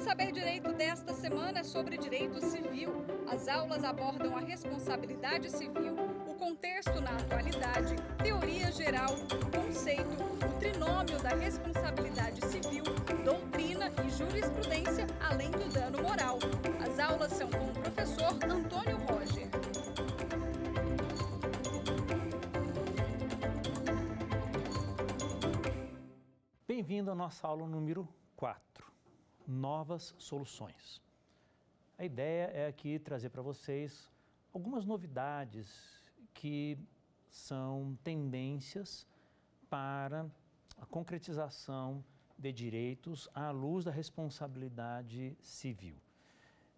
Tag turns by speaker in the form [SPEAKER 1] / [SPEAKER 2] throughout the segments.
[SPEAKER 1] Saber Direito desta semana é sobre direito civil. As aulas abordam a responsabilidade civil, o contexto na atualidade, teoria geral, conceito, o trinômio da responsabilidade civil, doutrina e jurisprudência, além do dano moral. As aulas são com o professor Antônio Roger.
[SPEAKER 2] Bem-vindo à nossa aula número 4, Novas Soluções. A ideia é aqui trazer para vocês algumas novidades que são tendências para a concretização de direitos à luz da responsabilidade civil.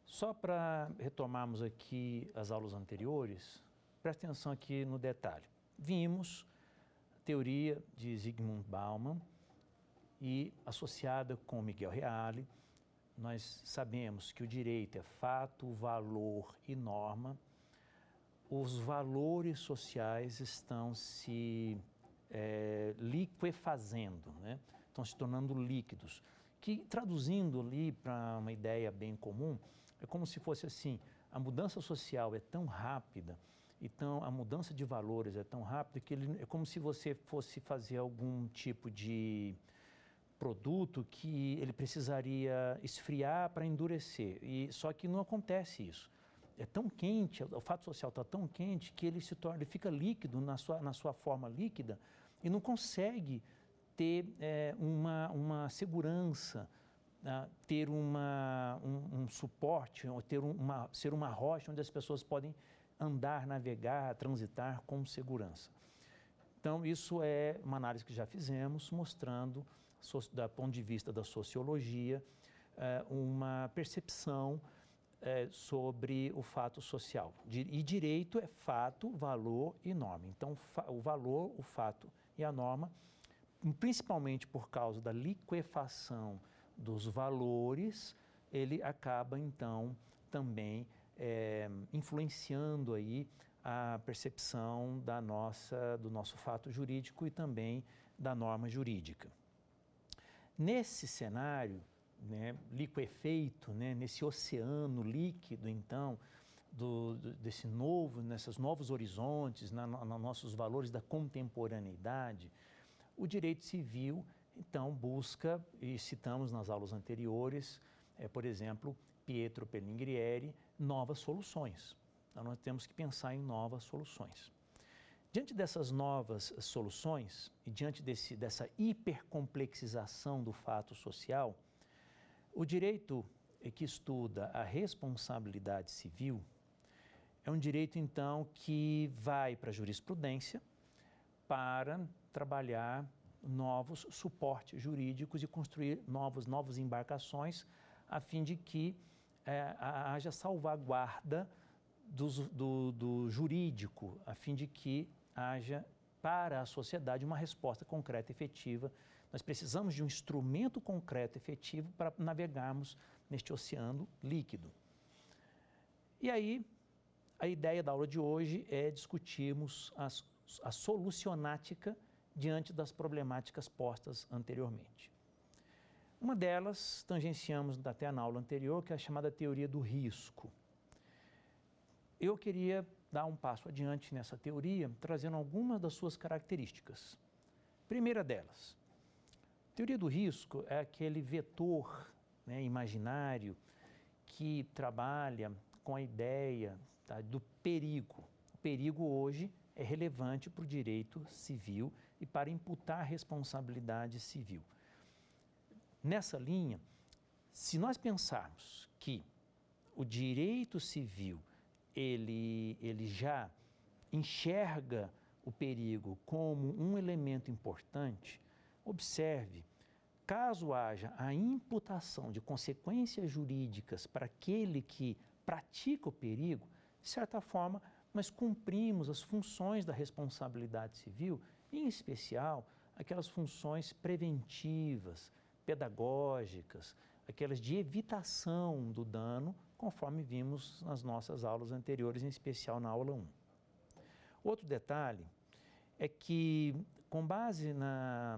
[SPEAKER 2] Só para retomarmos aqui as aulas anteriores, preste atenção aqui no detalhe. Vimos a teoria de Zygmunt Bauman e associada com Miguel Reale, nós sabemos que o direito é fato, valor e norma. Os valores sociais estão se liquefazendo, né? Estão se tornando líquidos, que traduzindo ali para uma ideia bem comum, é como se fosse assim, a mudança social é tão rápida, então a mudança de valores é tão rápida que é como se você fosse fazer algum tipo de produto que ele precisaria esfriar para endurecer, só que não acontece isso. É tão quente, o fato social está tão quente que ele fica líquido na sua forma líquida e não consegue ter uma segurança, ter um suporte, ou ser uma rocha onde as pessoas podem andar, navegar, transitar com segurança. Então, isso é uma análise que já fizemos, mostrando, do ponto de vista da sociologia, uma percepção sobre o fato social. E direito é fato, valor e norma. Então, o valor, o fato e a norma, principalmente por causa da liquefação dos valores, ele acaba, então, também influenciando aí a percepção do nosso fato jurídico e também da norma jurídica. Nesse cenário, né, liquefeito, né, nesse oceano líquido, então, nesses novos horizontes, nos nossos valores da contemporaneidade, o direito civil, então, busca, e citamos nas aulas anteriores, por exemplo, Pietro Pellegrini, novas soluções. Então, nós temos que pensar em novas soluções. Diante dessas novas soluções e diante dessa hipercomplexização do fato social, o direito que estuda a responsabilidade civil é um direito, então, que vai para a jurisprudência para trabalhar novos suportes jurídicos e construir novas embarcações a fim de que haja salvaguarda do jurídico, a fim de que haja para a sociedade uma resposta concreta e efetiva. Nós precisamos de um instrumento concreto e efetivo para navegarmos neste oceano líquido. E aí, a ideia da aula de hoje é discutirmos a solucionática diante das problemáticas postas anteriormente. Uma delas, tangenciamos até na aula anterior, que é a chamada teoria do risco. Eu queria dar um passo adiante nessa teoria, trazendo algumas das suas características. Primeira delas, a teoria do risco é aquele vetor, né, imaginário que trabalha com a ideia, tá, do perigo. O perigo hoje é relevante para o direito civil e para imputar responsabilidade civil. Nessa linha, se nós pensarmos que o direito civil ele já enxerga o perigo como um elemento importante, observe, caso haja a imputação de consequências jurídicas para aquele que pratica o perigo, de certa forma, nós cumprimos as funções da responsabilidade civil, em especial aquelas funções preventivas, pedagógicas, aquelas de evitação do dano, conforme vimos nas nossas aulas anteriores, em especial na aula 1. Outro detalhe é que, com base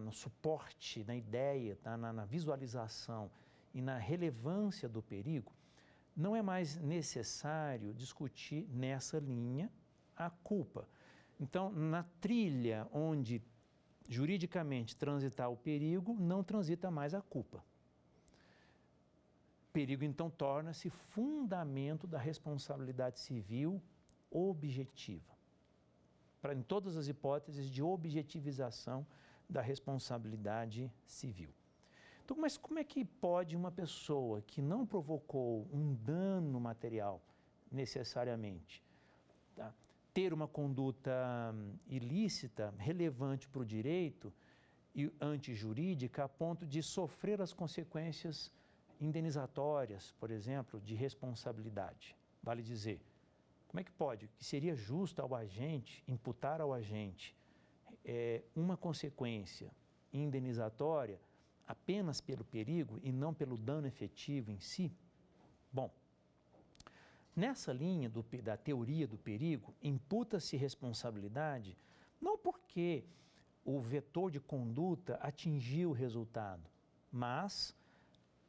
[SPEAKER 2] no suporte, na ideia, na visualização e na relevância do perigo, não é mais necessário discutir nessa linha a culpa. Então, na trilha onde juridicamente transitar o perigo, não transita mais a culpa. O perigo, então, torna-se fundamento da responsabilidade civil objetiva, em todas as hipóteses de objetivização da responsabilidade civil. Então, mas como é que pode uma pessoa que não provocou um dano material necessariamente, tá, ter uma conduta ilícita, relevante para o direito e antijurídica a ponto de sofrer as consequências indenizatórias, por exemplo, de responsabilidade? Vale dizer, como é que pode? Que seria justo ao agente, imputar ao agente uma consequência indenizatória apenas pelo perigo e não pelo dano efetivo em si? Bom, nessa linha da teoria do perigo, imputa-se responsabilidade não porque o vetor de conduta atingiu o resultado, mas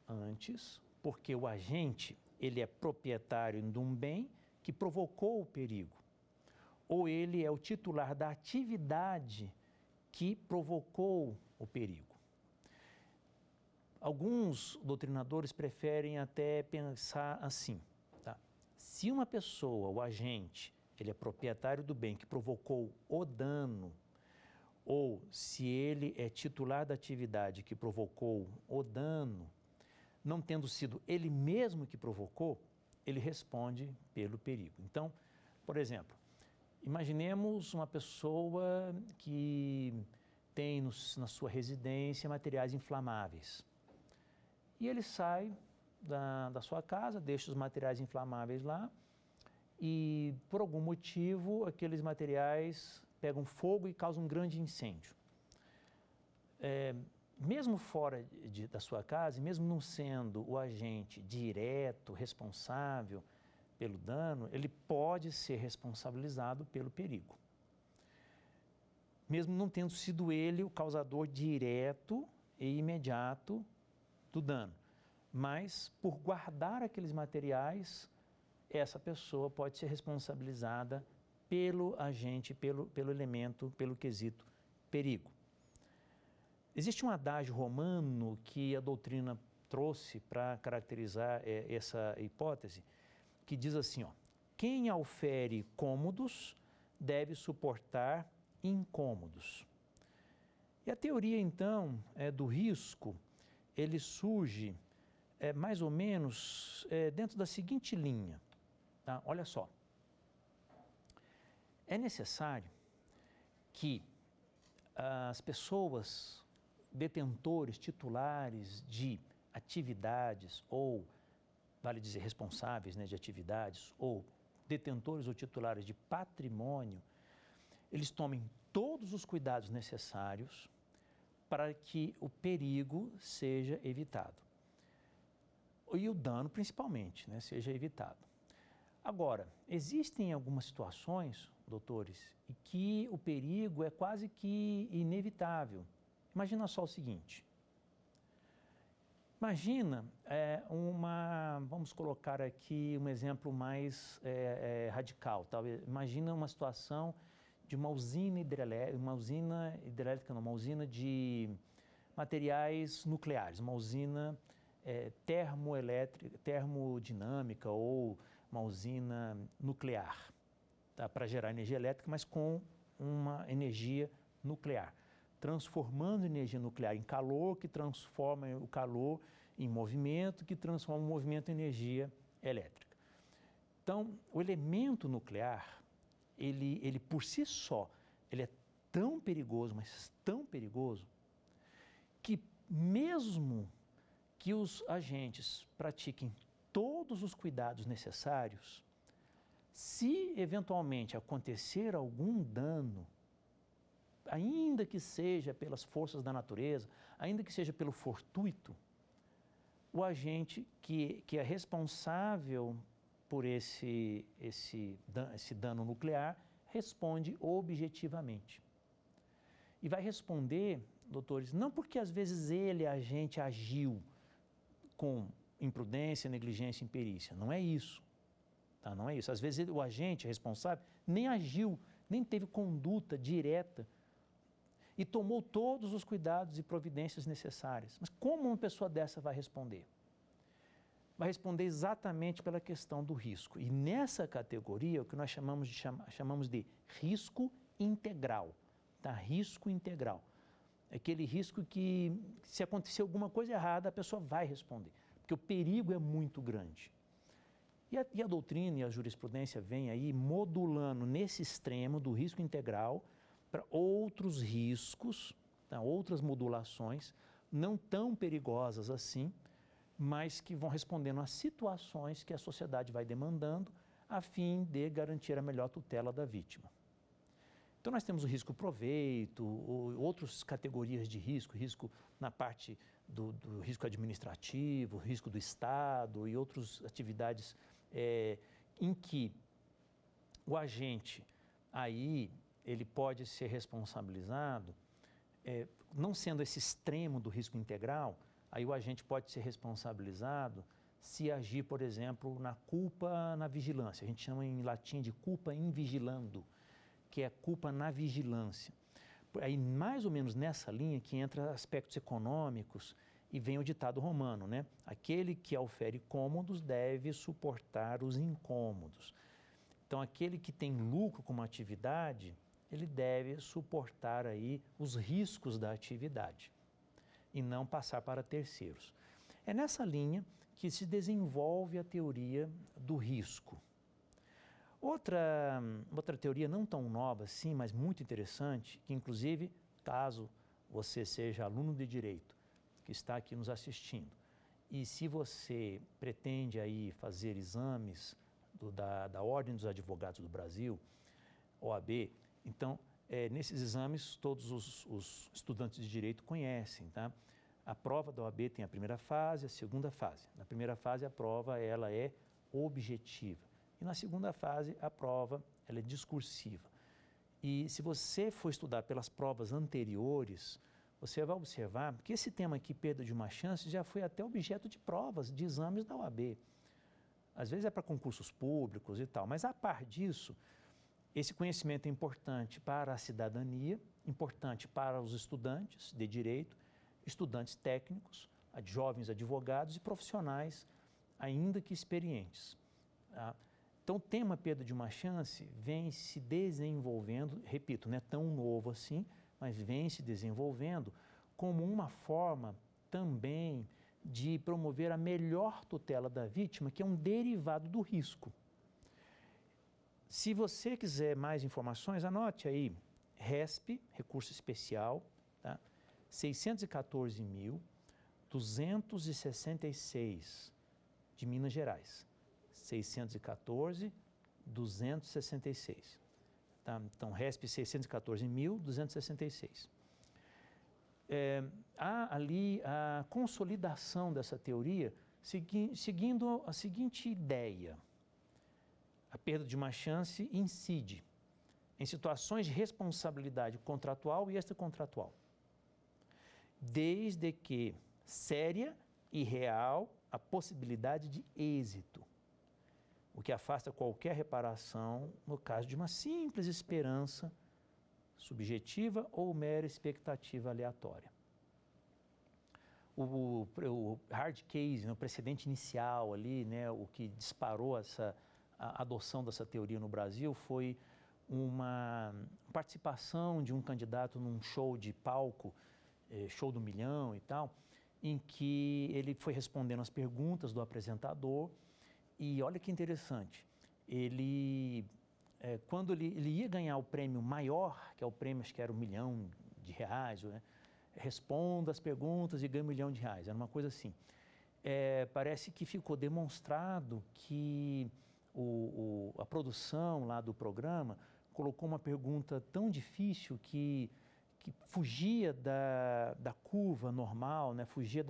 [SPEAKER 2] antes porque o agente ele é proprietário de um bem que provocou o perigo, ou ele é o titular da atividade que provocou o perigo. Alguns doutrinadores preferem até pensar assim, tá? Se uma pessoa, o agente, ele é proprietário do bem que provocou o dano, ou se ele é titular da atividade que provocou o dano, não tendo sido ele mesmo que provocou, ele responde pelo perigo. Então, por exemplo, imaginemos uma pessoa que tem na sua residência materiais inflamáveis. E ele sai da sua casa, deixa os materiais inflamáveis lá e, por algum motivo, aqueles materiais pegam fogo e causam um grande incêndio. Mesmo fora da sua casa, mesmo não sendo o agente direto, responsável pelo dano, ele pode ser responsabilizado pelo perigo. Mesmo não tendo sido ele o causador direto e imediato do dano. Mas, por guardar aqueles materiais, essa pessoa pode ser responsabilizada pelo agente, pelo elemento, pelo quesito perigo. Existe um adágio romano que a doutrina trouxe para caracterizar essa hipótese, que diz assim, ó, quem aufere cômodos deve suportar incômodos. E a teoria, então, do risco, ele surge mais ou menos dentro da seguinte linha, tá? Olha só, é necessário que as pessoas detentores, titulares de atividades ou, vale dizer, responsáveis, né, de atividades ou detentores ou titulares de patrimônio, eles tomem todos os cuidados necessários para que o perigo seja evitado. E o dano, principalmente, né, seja evitado. Agora, existem algumas situações, doutores, em que o perigo é quase que inevitável. Imagina só o seguinte. Imagina vamos colocar aqui um exemplo mais radical. Talvez, imagina uma situação de uma usina hidrelétrica, uma usina de materiais nucleares, uma usina termodinâmica ou uma usina nuclear, tá, para gerar energia elétrica, mas com uma energia nuclear, transformando energia nuclear em calor, que transforma o calor em movimento, que transforma o movimento em energia elétrica. Então, o elemento nuclear, ele por si só, ele é tão perigoso, mas tão perigoso, que mesmo que os agentes pratiquem todos os cuidados necessários, se eventualmente acontecer algum dano, ainda que seja pelas forças da natureza, ainda que seja pelo fortuito, o agente que é responsável por esse dano nuclear responde objetivamente. E vai responder, doutores, não porque às vezes ele, agente, agiu com imprudência, negligência, imperícia. Não é isso. Tá? Não é isso. Às vezes o agente responsável nem agiu, nem teve conduta direta e tomou todos os cuidados e providências necessárias. Mas como uma pessoa dessa vai responder? Vai responder exatamente pela questão do risco. E nessa categoria, o que nós chamamos de risco integral. Tá? Risco integral. É aquele risco que, se acontecer alguma coisa errada, a pessoa vai responder. Porque o perigo é muito grande. E a doutrina e a jurisprudência vêm aí modulando nesse extremo do risco integral para outros riscos, tá? Outras modulações, não tão perigosas assim, mas que vão respondendo às situações que a sociedade vai demandando a fim de garantir a melhor tutela da vítima. Então, nós temos o risco proveito, outras categorias de risco, risco na parte do risco administrativo, risco do Estado e outras atividades em que o agente aí ele pode ser responsabilizado, não sendo esse extremo do risco integral, aí o agente pode ser responsabilizado se agir, por exemplo, na culpa na vigilância. A gente chama em latim de culpa in vigilando, que é culpa na vigilância. Aí, mais ou menos nessa linha que entra aspectos econômicos e vem o ditado romano, né? Aquele que aufere cômodos deve suportar os incômodos. Então, aquele que tem lucro com uma atividade, ele deve suportar aí os riscos da atividade e não passar para terceiros. É nessa linha que se desenvolve a teoria do risco. Outra teoria não tão nova assim, mas muito interessante, que inclusive, caso você seja aluno de Direito, que está aqui nos assistindo, e se você pretende aí fazer exames da Ordem dos Advogados do Brasil, OAB, então, nesses exames todos os estudantes de Direito conhecem, tá? A prova da OAB tem a primeira fase, a segunda fase. Na primeira fase, a prova ela é objetiva. E na segunda fase, a prova ela é discursiva. E se você for estudar pelas provas anteriores, você vai observar que esse tema aqui, perda de uma chance, já foi até objeto de provas, de exames da OAB. Às vezes é para concursos públicos e tal, mas a par disso, esse conhecimento é importante para a cidadania, importante para os estudantes de direito, estudantes técnicos, jovens advogados e profissionais, ainda que experientes. Tá? Então, o tema perda de uma chance vem se desenvolvendo, repito, não é tão novo assim, mas vem se desenvolvendo como uma forma também de promover a melhor tutela da vítima, que é um derivado do risco. Se você quiser mais informações, anote aí, RESP, recurso especial, tá? 614.266 de Minas Gerais. 614.266. Tá? Então, RESP 614.266. Há ali a consolidação dessa teoria seguindo a seguinte ideia. A perda de uma chance incide em situações de responsabilidade contratual e extracontratual, desde que séria e real a possibilidade de êxito, o que afasta qualquer reparação no caso de uma simples esperança subjetiva ou mera expectativa aleatória. O hard case, né, o precedente inicial ali, né, o que disparou a adoção dessa teoria no Brasil foi uma participação de um candidato num show de palco, show do milhão e tal, em que ele foi respondendo as perguntas do apresentador e olha que interessante, quando ele ia ganhar o prêmio maior, que é o prêmio, acho que era R$1 milhão, né? Responda as perguntas e ganha R$1 milhão, era uma coisa assim. Parece que ficou demonstrado que a produção lá do programa colocou uma pergunta tão difícil que fugia da curva normal, né? Fugia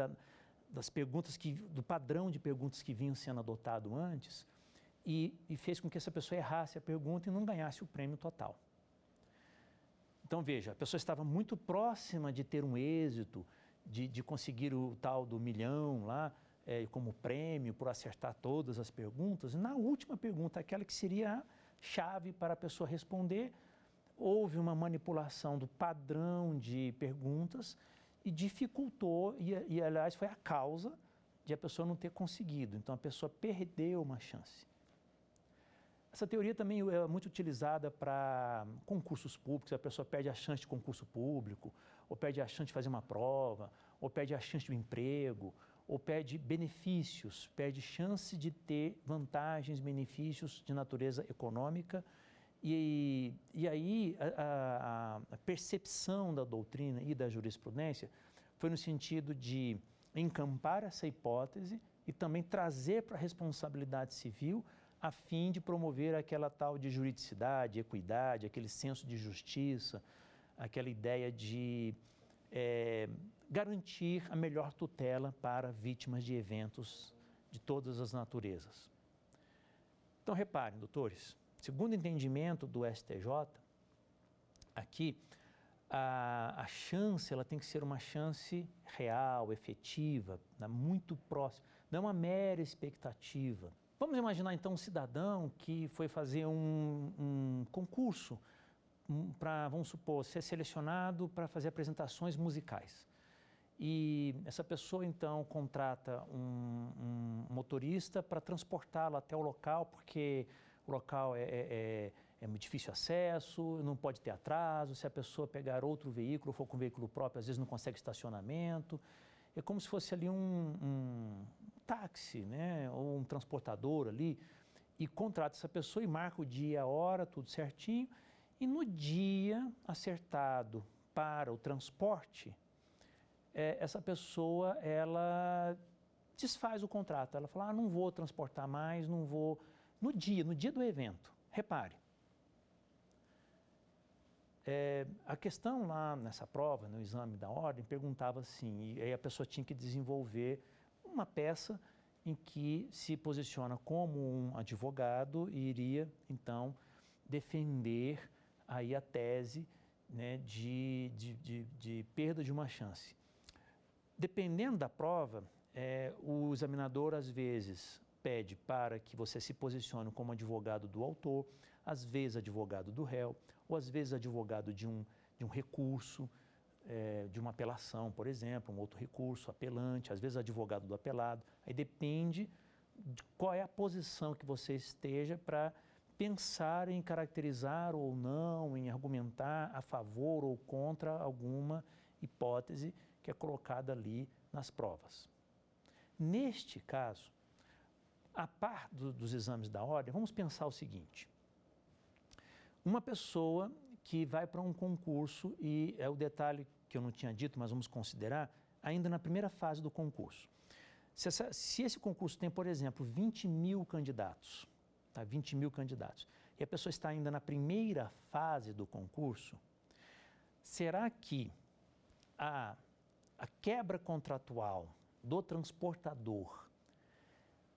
[SPEAKER 2] das perguntas do padrão de perguntas que vinham sendo adotado antes e fez com que essa pessoa errasse a pergunta e não ganhasse o prêmio total. Então, veja, a pessoa estava muito próxima de ter um êxito, de conseguir o tal do milhão lá, como prêmio por acertar todas as perguntas. Na última pergunta, aquela que seria a chave para a pessoa responder, houve uma manipulação do padrão de perguntas e dificultou, e aliás foi a causa de a pessoa não ter conseguido. Então a pessoa perdeu uma chance. Essa teoria também é muito utilizada para concursos públicos. A pessoa perde a chance de concurso público, ou perde a chance de fazer uma prova, ou perde a chance de um emprego, ou perde benefícios, perde chance de ter vantagens, benefícios de natureza econômica. E aí a percepção da doutrina e da jurisprudência foi no sentido de encampar essa hipótese e também trazer para a responsabilidade civil a fim de promover aquela tal de juridicidade, equidade, aquele senso de justiça, aquela ideia de garantir a melhor tutela para vítimas de eventos de todas as naturezas. Então, reparem, doutores, segundo o entendimento do STJ, aqui a chance ela tem que ser uma chance real, efetiva, muito próxima, não é uma mera expectativa. Vamos imaginar então um cidadão que foi fazer um concurso para, vamos supor, ser selecionado para fazer apresentações musicais. E essa pessoa então contrata um motorista para transportá-lo até o local, porque o local é muito difícil acesso, não pode ter atraso. Se a pessoa pegar outro veículo, for com veículo próprio, às vezes não consegue estacionamento. É como se fosse ali um táxi, né? Ou um transportador ali, e contrata essa pessoa e marca o dia, a hora, tudo certinho. E no dia acertado para o transporte, essa pessoa, ela desfaz o contrato. Ela fala, não vou transportar mais, não vou... No dia do evento, repare. A questão lá nessa prova, no exame da ordem, perguntava assim, e aí a pessoa tinha que desenvolver uma peça em que se posiciona como um advogado e iria, então, defender aí a tese, né, de perda de uma chance. Dependendo da prova, o examinador, às vezes, pede para que você se posicione como advogado do autor, às vezes advogado do réu, ou às vezes advogado de um recurso, de uma apelação, por exemplo, um outro recurso, apelante, às vezes advogado do apelado. Aí depende de qual é a posição que você esteja para pensar em caracterizar ou não, em argumentar a favor ou contra alguma hipótese que é colocada ali nas provas. Neste caso, a par dos exames da ordem, vamos pensar o seguinte. Uma pessoa que vai para um concurso, e é o detalhe que eu não tinha dito, mas vamos considerar, ainda na primeira fase do concurso. Se esse concurso tem, por exemplo, 20 mil candidatos, tá? 20 mil candidatos, e a pessoa está ainda na primeira fase do concurso, será que a quebra contratual do transportador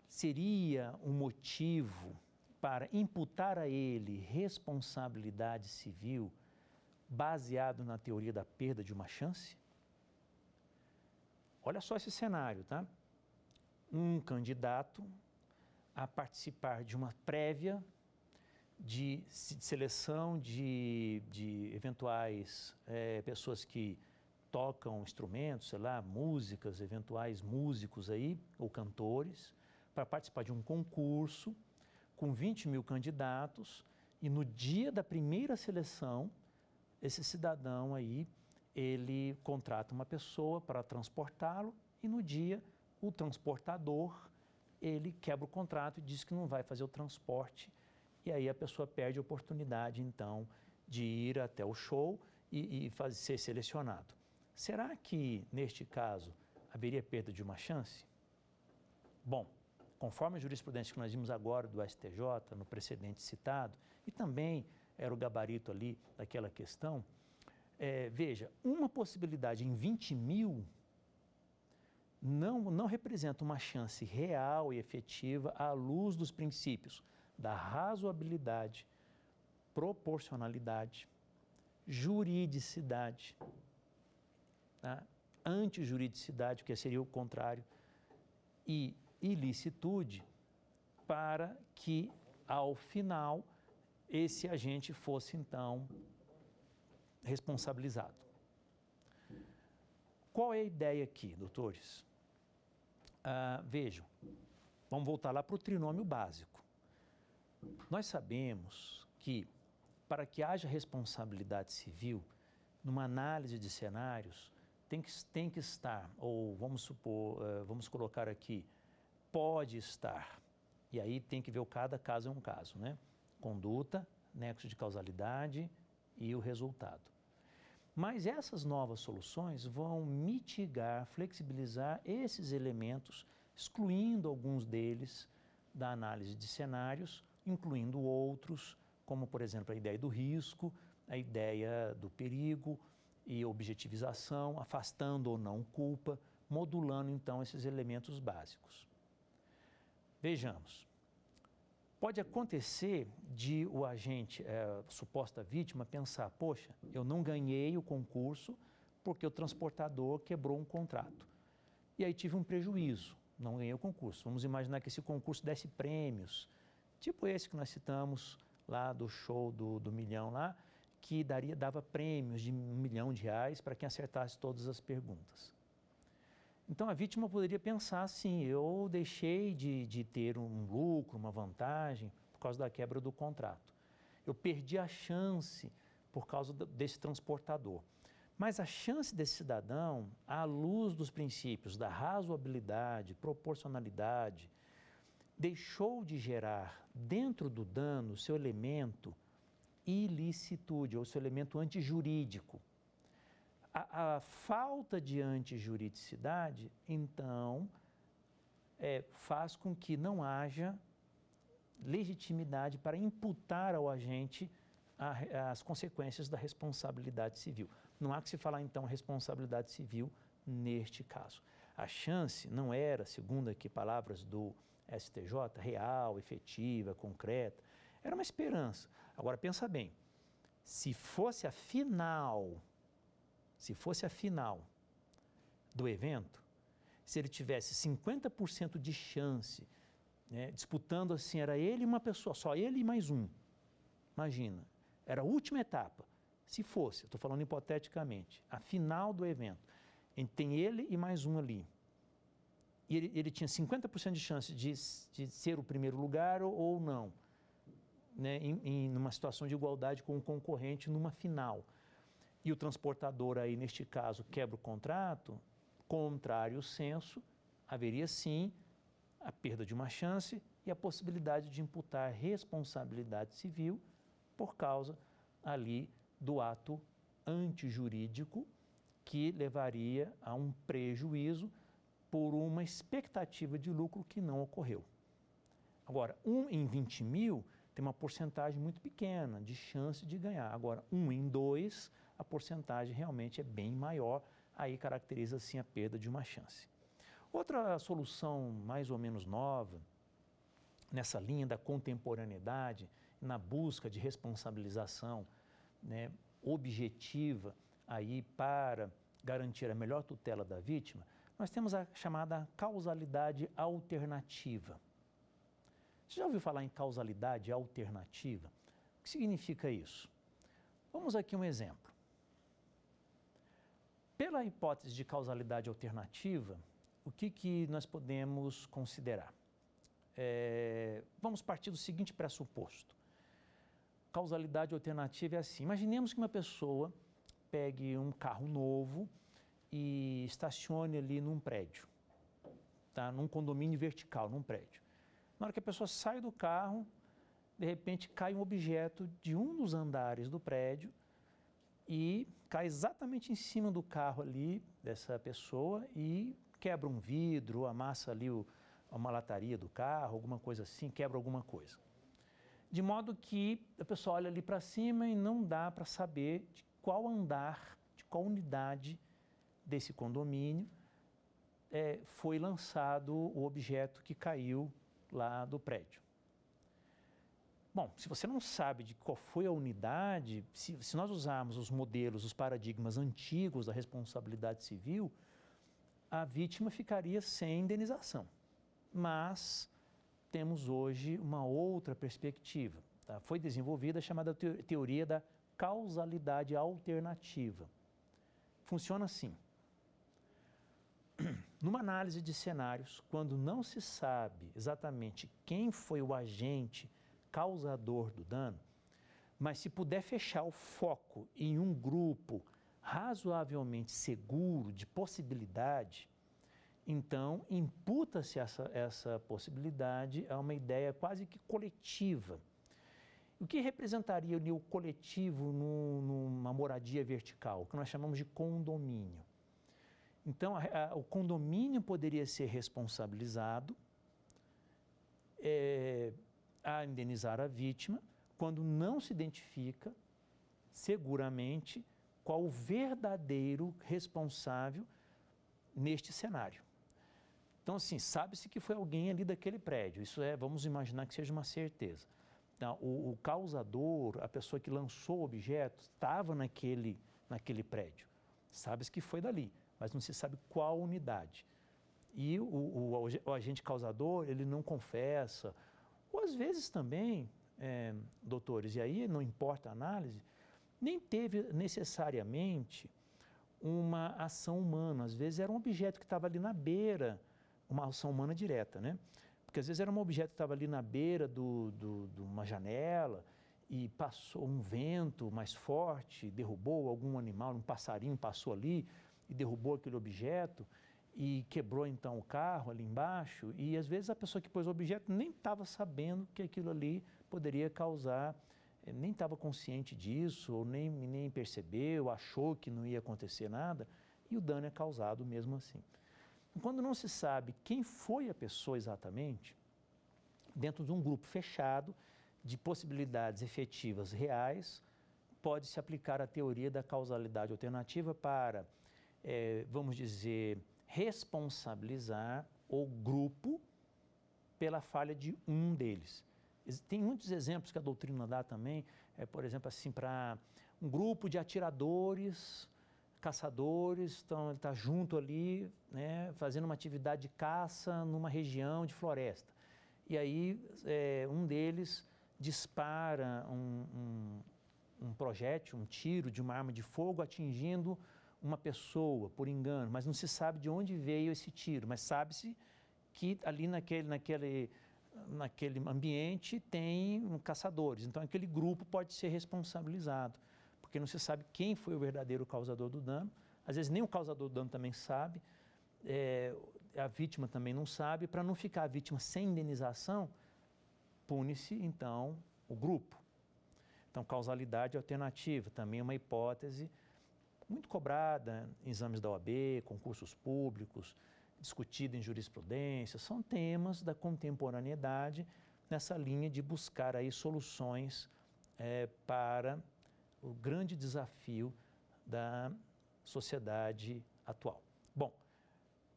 [SPEAKER 2] seria um motivo para imputar a ele responsabilidade civil baseado na teoria da perda de uma chance? Olha só esse cenário, tá? Um candidato a participar de uma prévia de seleção de eventuais pessoas que tocam instrumentos, sei lá, músicas, eventuais músicos aí, ou cantores, para participar de um concurso com 20 mil candidatos, e no dia da primeira seleção, esse cidadão aí, ele contrata uma pessoa para transportá-lo, e no dia o transportador, ele quebra o contrato e diz que não vai fazer o transporte, e aí a pessoa perde a oportunidade, então, de ir até o show e ser selecionado. Será que, neste caso, haveria perda de uma chance? Bom, conforme a jurisprudência que nós vimos agora do STJ, no precedente citado, e também era o gabarito ali daquela questão, veja, uma possibilidade em 20 mil não representa uma chance real e efetiva à luz dos princípios da razoabilidade, proporcionalidade, juridicidade, tá? Antijuridicidade, que seria o contrário, e ilicitude para que, ao final, esse agente fosse, então, responsabilizado. Qual é a ideia aqui, doutores? Vejam, vamos voltar lá para o trinômio básico. Nós sabemos que, para que haja responsabilidade civil, numa análise de cenários, tem que estar, ou vamos supor, vamos colocar aqui, pode estar, e aí tem que ver cada caso é um caso, né? Conduta, nexo de causalidade e o resultado. Mas essas novas soluções vão mitigar, flexibilizar esses elementos, excluindo alguns deles da análise de cenários, incluindo outros, como, por exemplo, a ideia do risco, a ideia do perigo e objetivização, afastando ou não culpa, modulando, então, esses elementos básicos. Vejamos. Pode acontecer de o agente, a suposta vítima, pensar, poxa, eu não ganhei o concurso porque o transportador quebrou um contrato. E aí tive um prejuízo, não ganhei o concurso. Vamos imaginar que esse concurso desse prêmios, tipo esse que nós citamos lá do show do milhão lá, que dava prêmios de R$1 milhão para quem acertasse todas as perguntas. Então, a vítima poderia pensar assim, eu deixei de ter um lucro, uma vantagem, por causa da quebra do contrato. Eu perdi a chance por causa desse transportador. Mas a chance desse cidadão, à luz dos princípios da razoabilidade, proporcionalidade, deixou de gerar dentro do dano seu elemento ilicitude, ou seu elemento antijurídico. A falta de antijuridicidade, então, faz com que não haja legitimidade para imputar ao agente as consequências da responsabilidade civil. Não há que se falar, então, responsabilidade civil neste caso. A chance não era, segundo aqui palavras do STJ, real, efetiva, concreta, era uma esperança. Agora, pensa bem, se fosse a final do evento, se ele tivesse 50% de chance, né, disputando assim, era ele e uma pessoa, só ele e mais um, imagina, era a última etapa, se fosse, estou falando hipoteticamente, a final do evento, tem ele e mais um ali, e ele tinha 50% de chance de ser o primeiro lugar ou não, né, numa situação de igualdade com o concorrente numa final. E o transportador aí, neste caso, quebra o contrato, contrário ao senso, haveria sim a perda de uma chance e a possibilidade de imputar responsabilidade civil por causa ali do ato antijurídico que levaria a um prejuízo por uma expectativa de lucro que não ocorreu. Agora, 1 em 20 mil tem uma porcentagem muito pequena de chance de ganhar. Agora, 1 em 2, a porcentagem realmente é bem maior, aí caracteriza assim a perda de uma chance. Outra solução mais ou menos nova, nessa linha da contemporaneidade, na busca de responsabilização, né, objetiva aí para garantir a melhor tutela da vítima, nós temos a chamada causalidade alternativa. Você já ouviu falar em causalidade alternativa? O que significa isso? Vamos aqui um exemplo. Pela hipótese de causalidade alternativa, o que nós podemos considerar? Vamos partir do seguinte pressuposto. Causalidade alternativa é assim. Imaginemos que uma pessoa pegue um carro novo e estacione ali num prédio, tá? Num condomínio vertical, num prédio. Na hora que a pessoa sai do carro, de repente cai um objeto de um dos andares do prédio e cai exatamente em cima do carro ali dessa pessoa e quebra um vidro, amassa ali uma lataria do carro, alguma coisa assim, quebra alguma coisa. De modo que a pessoa olha ali para cima e não dá para saber de qual andar, de qual unidade desse condomínio foi lançado o objeto que caiu lá do prédio. Bom, se você não sabe de qual foi a unidade, se nós usarmos os modelos, os paradigmas antigos da responsabilidade civil, a vítima ficaria sem indenização. mas temos hoje uma outra perspectiva. Tá? Foi desenvolvida a chamada teoria da causalidade alternativa. Funciona assim. Numa análise de cenários, quando não se sabe exatamente quem foi o agente causador do dano, mas se puder fechar o foco em um grupo razoavelmente seguro de possibilidade, então imputa-se essa possibilidade a uma ideia quase que coletiva. O que representaria o coletivo numa moradia vertical, que nós chamamos de condomínio? Então, o condomínio poderia ser responsabilizado a indenizar a vítima quando não se identifica seguramente qual o verdadeiro responsável neste cenário. Então, assim, sabe-se que foi alguém ali daquele prédio, isso vamos imaginar que seja uma certeza. Então, o causador, a pessoa que lançou o objeto, estava naquele prédio, sabe-se que foi dali, mas não se sabe qual unidade. E o agente causador, ele não confessa, ou às vezes também, doutores, e aí não importa a análise, nem teve necessariamente uma ação humana. Às vezes era um objeto que estava ali na beira, uma ação humana direta, né? Porque às vezes era um objeto que estava ali na beira de uma janela e passou um vento mais forte, derrubou algum animal, um passarinho passou ali e derrubou aquele objeto e quebrou então o carro ali embaixo. E às vezes a pessoa que pôs o objeto nem estava sabendo que aquilo ali poderia causar, nem estava consciente disso, ou nem percebeu, achou que não ia acontecer nada, e o dano é causado mesmo assim. Quando não se sabe quem foi a pessoa exatamente, dentro de um grupo fechado de possibilidades efetivas reais, pode-se aplicar a teoria da causalidade alternativa para, vamos dizer, responsabilizar o grupo pela falha de um deles. Tem muitos exemplos que a doutrina dá também, por exemplo, assim, para um grupo de atiradores, caçadores, então ele está junto ali, né, fazendo uma atividade de caça numa região de floresta. E aí um deles dispara um projétil, um tiro de uma arma de fogo atingindo uma pessoa por engano, mas não se sabe de onde veio esse tiro, mas sabe-se que ali naquele ambiente tem caçadores, então aquele grupo pode ser responsabilizado, porque não se sabe quem foi o verdadeiro causador do dano, às vezes nem o causador do dano também sabe, a vítima também não sabe, para não ficar a vítima sem indenização, pune-se então o grupo. Então, causalidade alternativa também é uma hipótese muito cobrada em exames da OAB, concursos públicos, discutida em jurisprudência, são temas da contemporaneidade nessa linha de buscar aí soluções para o grande desafio da sociedade atual. Bom,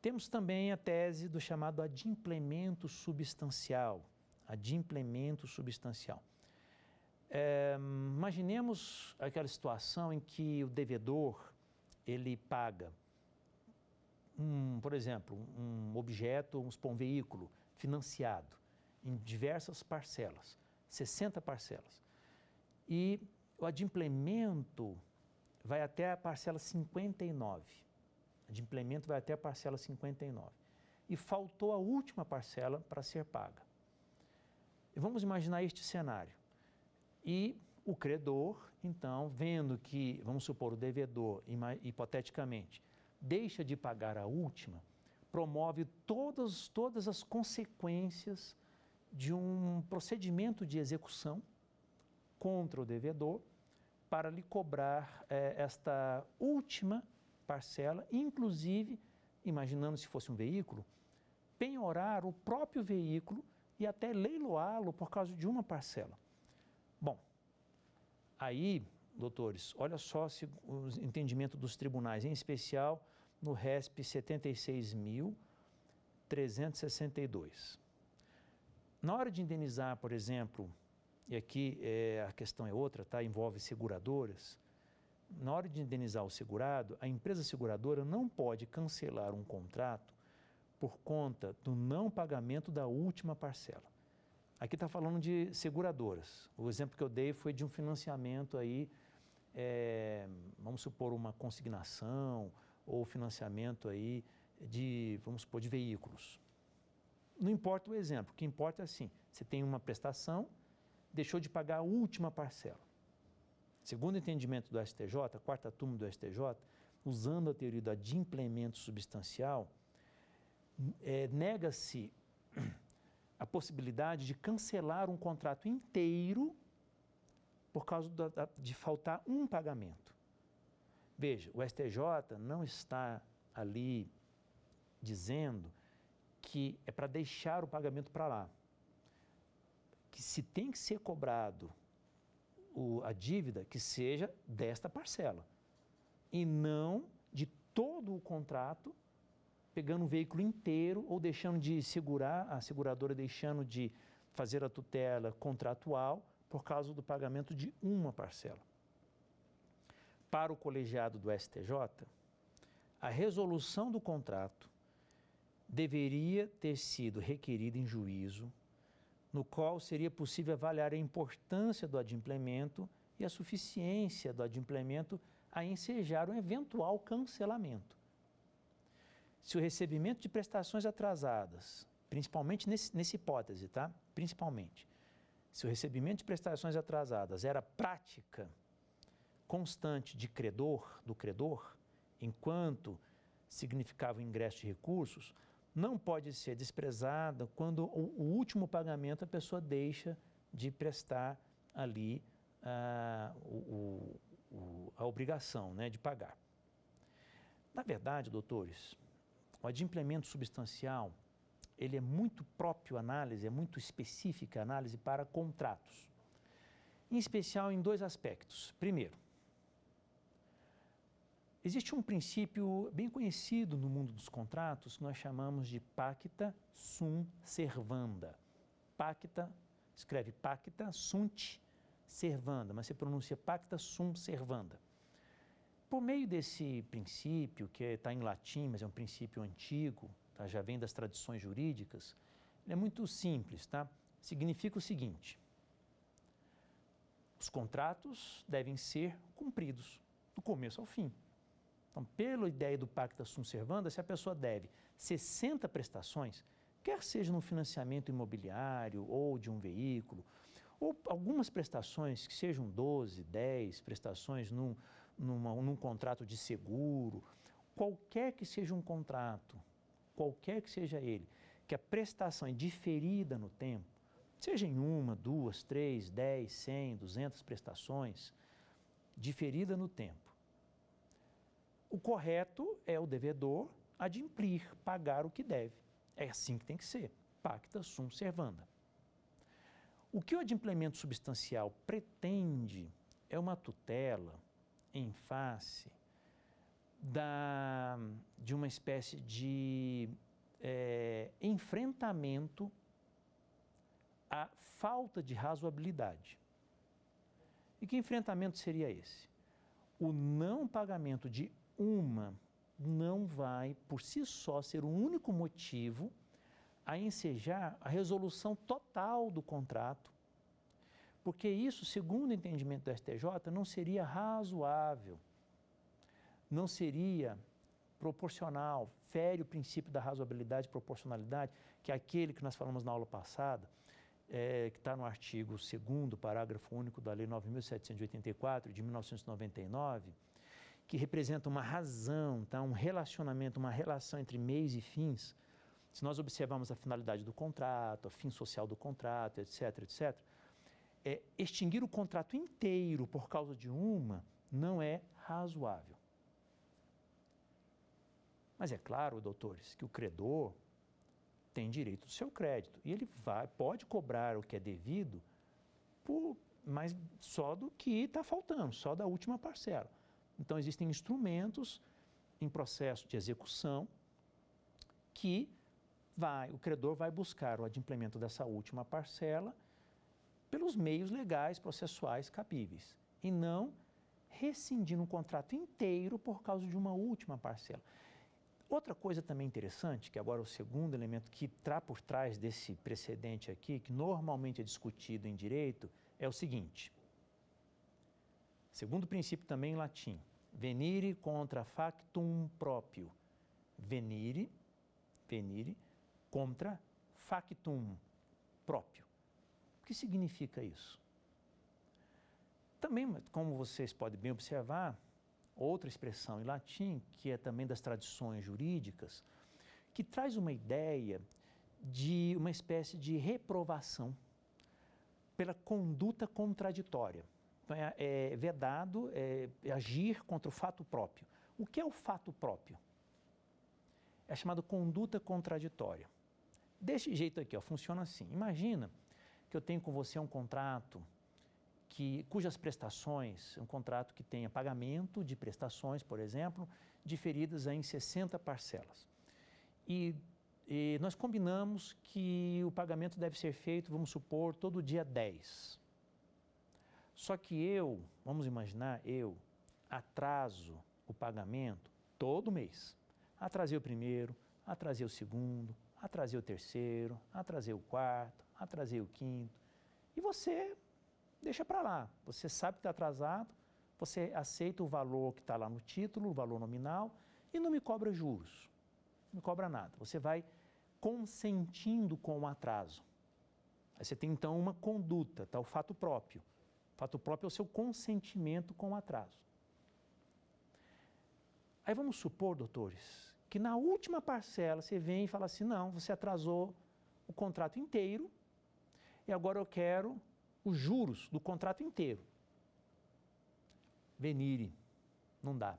[SPEAKER 2] temos também a tese do chamado adimplemento substancial. Adimplemento substancial. Imaginemos aquela situação em que o devedor, ele paga, por exemplo, um objeto, um veículo financiado em diversas parcelas, 60 parcelas. E o adimplemento vai até a parcela 59. Adimplemento vai até a parcela 59. E faltou a última parcela para ser paga. E vamos imaginar este cenário. E o credor, então, vendo que, vamos supor, o devedor, hipoteticamente, deixa de pagar a última, promove todas as consequências de um procedimento de execução contra o devedor para lhe cobrar esta última parcela, inclusive, imaginando se fosse um veículo, penhorar o próprio veículo e até leiloá-lo por causa de uma parcela. Bom, aí, doutores, olha só o entendimento dos tribunais, em especial no RESP 76.362. Na hora de indenizar, por exemplo, e aqui a questão é outra, tá? Envolve seguradoras, na hora de indenizar o segurado, a empresa seguradora não pode cancelar um contrato por conta do não pagamento da última parcela. Aqui está falando de seguradoras. O exemplo que eu dei foi de um financiamento aí, vamos supor, uma consignação ou financiamento aí de, vamos supor, de veículos. Não importa o exemplo, o que importa é assim, você tem uma prestação, deixou de pagar a última parcela. Segundo o entendimento do STJ, a quarta turma do STJ, usando a teoria do adimplemento substancial, nega-se a possibilidade de cancelar um contrato inteiro por causa de faltar um pagamento. Veja, o STJ não está ali dizendo que é para deixar o pagamento para lá. Que se tem que ser cobrado a dívida, que seja desta parcela. E não de todo o contrato, pegando o veículo inteiro ou deixando de segurar, a seguradora deixando de fazer a tutela contratual por causa do pagamento de uma parcela. Para o colegiado do STJ, a resolução do contrato deveria ter sido requerida em juízo, no qual seria possível avaliar a importância do adimplemento e a suficiência do adimplemento a ensejar um eventual cancelamento. Se o recebimento de prestações atrasadas, principalmente nessa hipótese, tá? Principalmente, se o recebimento de prestações atrasadas era prática constante do credor, enquanto significava o ingresso de recursos, não pode ser desprezada quando o último pagamento a pessoa deixa de prestar ali a obrigação, né, de pagar. Na verdade, doutores, o adimplemento substancial, ele é muito próprio análise, é muito específica análise para contratos, em especial em dois aspectos. Primeiro, existe um princípio bem conhecido no mundo dos contratos que nós chamamos de pacta sunt servanda. Pacta, escreve pacta sunt servanda, mas se pronuncia pacta sunt servanda. Por meio desse princípio, que está em latim, mas é um princípio antigo, tá? Já vem das tradições jurídicas, ele é muito simples, tá? Significa o seguinte: os contratos devem ser cumpridos do começo ao fim. Então, pela ideia do pacta sunt servanda, se a pessoa deve 60 prestações, quer seja no financiamento imobiliário ou de um veículo, ou algumas prestações que sejam 12, 10 prestações num contrato de seguro, qualquer que seja um contrato, qualquer que seja ele, que a prestação é diferida no tempo, seja em 1, 2, 3, 10, 100, 200 prestações, diferida no tempo. O correto é o devedor adimplir, pagar o que deve. É assim que tem que ser, pacta sunt servanda. O que o adimplemento substancial pretende é uma tutela em face de uma espécie de enfrentamento à falta de razoabilidade. E que enfrentamento seria esse? O não pagamento de não vai, por si só, ser o único motivo a ensejar a resolução total do contrato, porque isso, segundo o entendimento do STJ, não seria razoável, não seria proporcional, fere o princípio da razoabilidade e proporcionalidade, que é aquele que nós falamos na aula passada, que está no artigo 2º, parágrafo único da Lei 9.784, de 1999, que representa uma razão, tá? Um relacionamento, uma relação entre meios e fins. Se nós observarmos a finalidade do contrato, a fim social do contrato, etc., etc., extinguir o contrato inteiro por causa de não é razoável. Mas é claro, doutores, que o credor tem direito do seu crédito e ele pode cobrar o que é devido, mas só do que está faltando, só da última parcela. Então, existem instrumentos em processo de execução que o credor vai buscar o adimplemento dessa última parcela pelos meios legais, processuais cabíveis, e não rescindindo um contrato inteiro por causa de uma última parcela. Outra coisa também interessante, que agora é o segundo elemento que está por trás desse precedente aqui, que normalmente é discutido em direito, é o seguinte. Segundo princípio também em latim, venire contra factum proprio. Venire contra factum próprio. O que significa isso? Também, como vocês podem bem observar, outra expressão em latim, que é também das tradições jurídicas, que traz uma ideia de uma espécie de reprovação pela conduta contraditória. Então, é vedado agir contra o fato próprio. O que é o fato próprio? É chamado conduta contraditória. Desse jeito aqui, ó, funciona assim. Imagina que eu tenho com você um contrato cujas prestações, um contrato que tenha pagamento de prestações, por exemplo, diferidas em 60 parcelas. E nós combinamos que o pagamento deve ser feito, vamos supor, todo dia 10. Só que vamos imaginar, eu atraso o pagamento todo mês. Atrasei o primeiro, atrasei o segundo, atrasei o terceiro, atrasei o quarto, atrasei o quinto. E você deixa para lá. Você sabe que está atrasado, você aceita o valor que está lá no título, o valor nominal, e não me cobra juros, não me cobra nada. Você vai consentindo com o atraso. Aí você tem então uma conduta, tá? O fato próprio. O fato próprio é o seu consentimento com o atraso. Aí vamos supor, doutores, que na última parcela você vem e fala assim, não, você atrasou o contrato inteiro e agora eu quero os juros do contrato inteiro. Venire, não dá.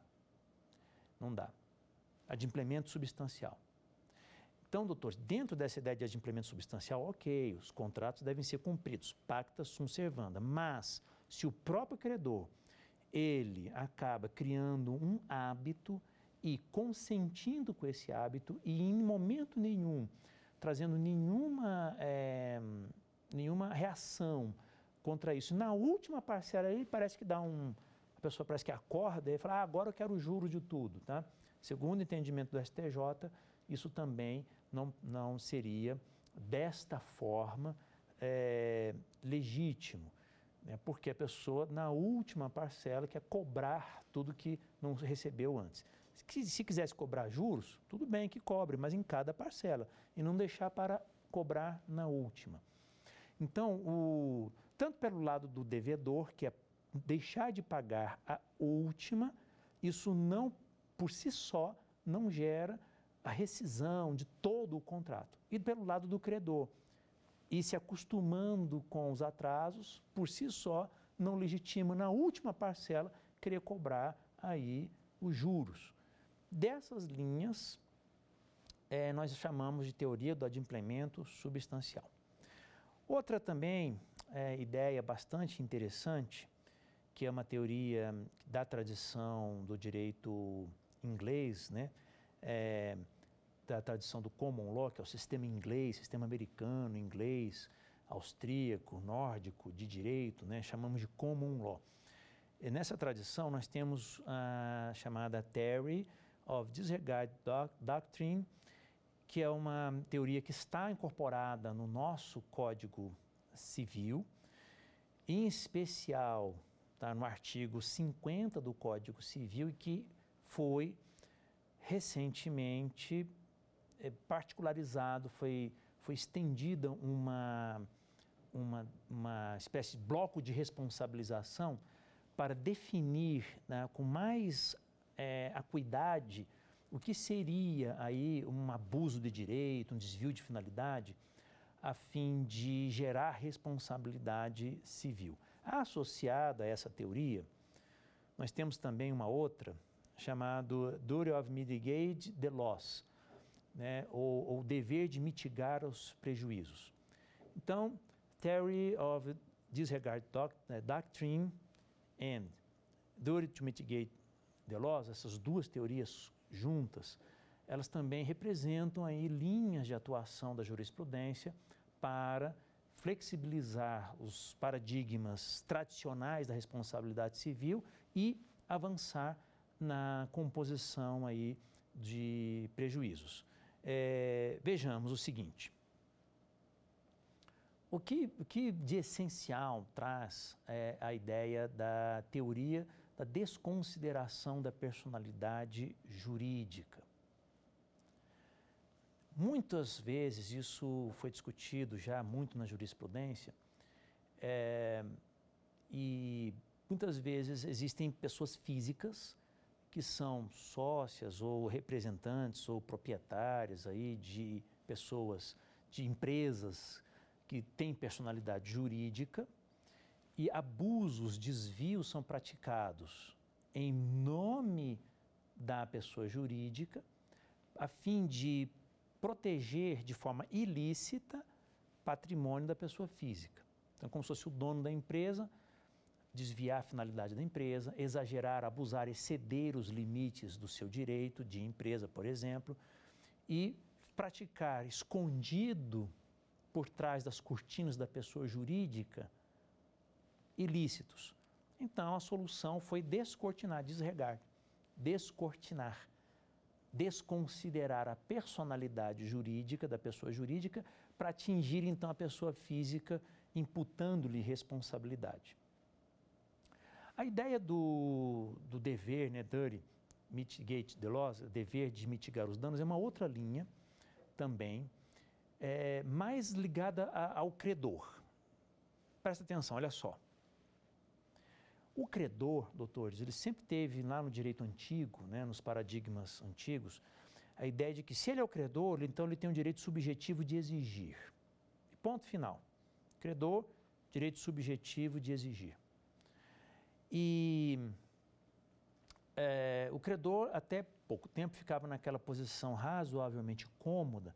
[SPEAKER 2] Não dá. Adimplemento substancial. Então, doutores, dentro dessa ideia de adimplemento substancial, ok, os contratos devem ser cumpridos, pacta sunt servanda, mas se o próprio credor, ele acaba criando um hábito e consentindo com esse hábito e em momento nenhum, trazendo nenhuma reação contra isso. Na última parcela, ele parece que a pessoa parece que acorda e fala, agora eu quero o juro de tudo, tá? Segundo o entendimento do STJ, isso também não seria desta forma legítimo, né? Porque a pessoa, na última parcela, quer cobrar tudo que não recebeu antes. Se quisesse cobrar juros, tudo bem que cobre, mas em cada parcela, e não deixar para cobrar na última. Então, tanto pelo lado do devedor, que é deixar de pagar a última, isso não, por si só, não gera a rescisão de todo o contrato. E pelo lado do credor, e se acostumando com os atrasos, por si só, não legitima na última parcela querer cobrar aí os juros. Dessas linhas, nós chamamos de teoria do adimplemento substancial. Outra também ideia bastante interessante, que é uma teoria da tradição do direito inglês, né? Da tradição do common law, que é o sistema inglês, sistema americano, inglês, austríaco, nórdico, de direito, né? Chamamos de common law. E nessa tradição nós temos a chamada Theory of Disregard Doctrine, que é uma teoria que está incorporada no nosso Código Civil, em especial tá, no artigo 50 do Código Civil, e que foi recentemente particularizado, foi estendida uma espécie de bloco de responsabilização para definir, né, com mais acuidade o que seria aí um abuso de direito, um desvio de finalidade, a fim de gerar responsabilidade civil. Associada a essa teoria, nós temos também uma outra, chamada Duty of Mitigate the Loss, né, ou dever de mitigar os prejuízos. Então, Theory of Disregard Doctrine and Duty to Mitigate the Loss, essas duas teorias juntas, elas também representam aí linhas de atuação da jurisprudência para flexibilizar os paradigmas tradicionais da responsabilidade civil e avançar na composição aí de prejuízos. Vejamos o seguinte. O que de essencial traz a ideia da teoria da desconsideração da personalidade jurídica? Muitas vezes isso foi discutido já muito na jurisprudência e muitas vezes existem pessoas físicas que são sócias ou representantes ou proprietárias aí de pessoas, de empresas que têm personalidade jurídica e abusos, desvios são praticados em nome da pessoa jurídica a fim de proteger de forma ilícita patrimônio da pessoa física. Então, como se fosse o dono da empresa, desviar a finalidade da empresa, exagerar, abusar, exceder os limites do seu direito de empresa, por exemplo, e praticar escondido por trás das cortinas da pessoa jurídica ilícitos. Então, a solução foi descortinar, desregar, descortinar, desconsiderar a personalidade jurídica da pessoa jurídica para atingir, então, a pessoa física, imputando-lhe responsabilidade. A ideia do dever, né, duty, mitigate the loss, dever de mitigar os danos, é uma outra linha também, mais ligada ao credor. Presta atenção, olha só. O credor, doutores, ele sempre teve lá no direito antigo, né, nos paradigmas antigos, a ideia de que se ele é o credor, então ele tem um direito subjetivo de exigir. Ponto final. Credor, direito subjetivo de exigir. E o credor, até pouco tempo, ficava naquela posição razoavelmente cômoda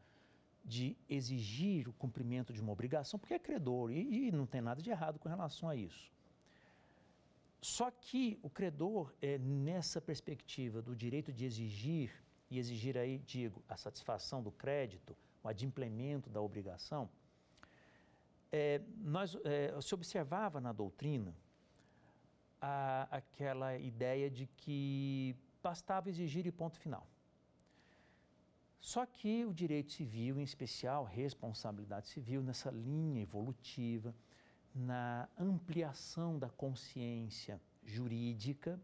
[SPEAKER 2] de exigir o cumprimento de uma obrigação, porque é credor e não tem nada de errado com relação a isso. Só que o credor, nessa perspectiva do direito de exigir, e exigir aí, digo, a satisfação do crédito, o adimplemento da obrigação, se observava na doutrina aquela ideia de que bastava exigir e ponto final. Só que o direito civil, em especial responsabilidade civil, nessa linha evolutiva, na ampliação da consciência jurídica,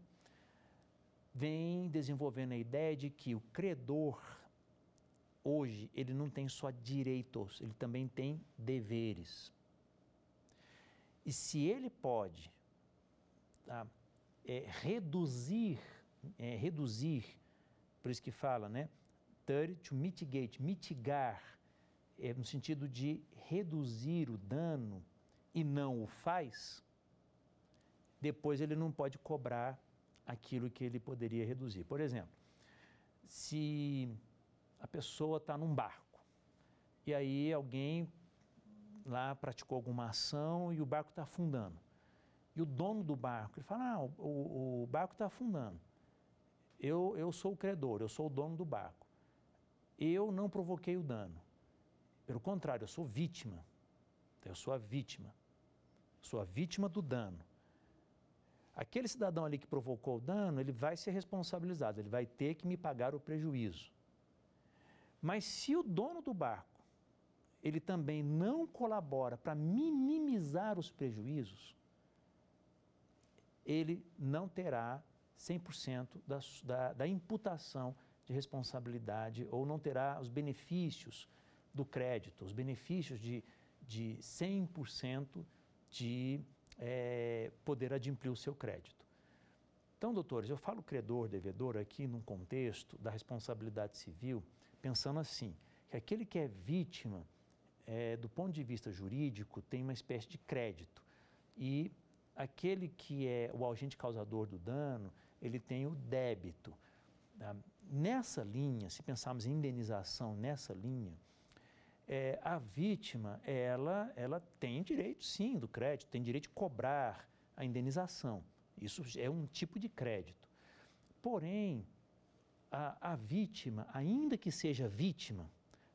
[SPEAKER 2] vem desenvolvendo a ideia de que o credor, hoje, ele não tem só direitos, ele também tem deveres. E se ele pode reduzir, por isso que fala, né? To mitigate, mitigar, no sentido de reduzir o dano e não o faz, depois ele não pode cobrar aquilo que ele poderia reduzir. Por exemplo, se a pessoa está num barco e aí alguém lá praticou alguma ação e o barco está afundando. E o dono do barco, ele fala, o barco está afundando. Eu sou o credor, eu sou o dono do barco. Eu não provoquei o dano. Pelo contrário, eu sou vítima. Eu sou a vítima. Sou a vítima do dano. Aquele cidadão ali que provocou o dano, ele vai ser responsabilizado, ele vai ter que me pagar o prejuízo. Mas se o dono do barco, ele também não colabora para minimizar os prejuízos, ele não terá 100% da imputação de responsabilidade ou não terá os benefícios do crédito, os benefícios de 100% de poder adimplir o seu crédito. Então, doutores, eu falo credor, devedor aqui num contexto da responsabilidade civil, pensando assim, que aquele que é vítima, do ponto de vista jurídico, tem uma espécie de crédito e aquele que é o agente causador do dano, ele tem o débito. Nessa linha, se pensarmos em indenização nessa linha, a vítima, ela tem direito, sim, do crédito, tem direito de cobrar a indenização. Isso é um tipo de crédito. Porém, a vítima, ainda que seja vítima,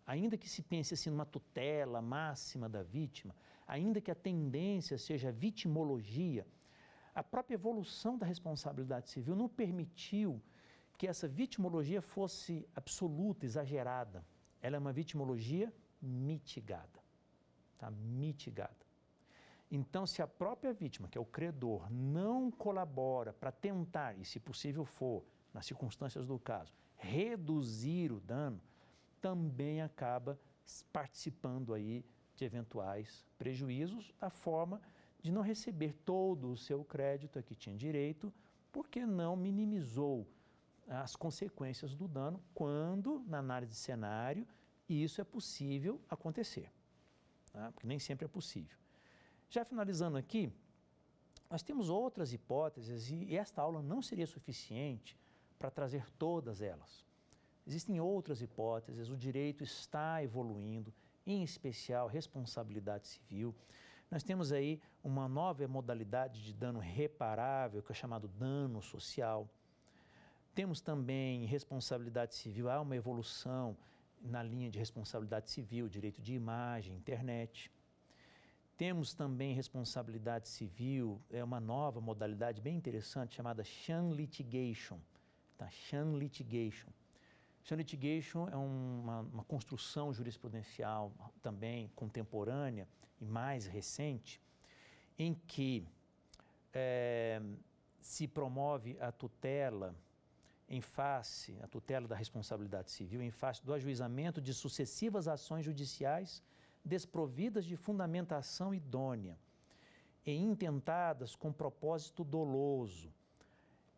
[SPEAKER 2] ainda que se pense assim numa tutela máxima da vítima, ainda que a tendência seja a vitimologia, a própria evolução da responsabilidade civil não permitiu que essa vitimologia fosse absoluta, exagerada. Ela é uma vitimologia mitigada, tá? Mitigada. Então, se a própria vítima, que é o credor, não colabora para tentar, e se possível for, nas circunstâncias do caso, reduzir o dano, também acaba participando aí de eventuais prejuízos, da forma de não receber todo o seu crédito a que tinha direito, porque não minimizou as consequências do dano, quando, na análise de cenário, isso é possível acontecer, tá? Porque nem sempre é possível. Já finalizando aqui, nós temos outras hipóteses e esta aula não seria suficiente para trazer todas elas. Existem outras hipóteses, o direito está evoluindo, em especial responsabilidade civil. Nós temos aí uma nova modalidade de dano reparável, que é chamado dano social. Temos também responsabilidade civil, há uma evolução na linha de responsabilidade civil, direito de imagem, internet. Temos também responsabilidade civil, é uma nova modalidade bem interessante chamada sham litigation. Tá? Sham litigation. Sham litigation é uma construção jurisprudencial também contemporânea e mais recente, em que se promove a tutela a tutela da responsabilidade civil em face do ajuizamento de sucessivas ações judiciais desprovidas de fundamentação idônea e intentadas com propósito doloso.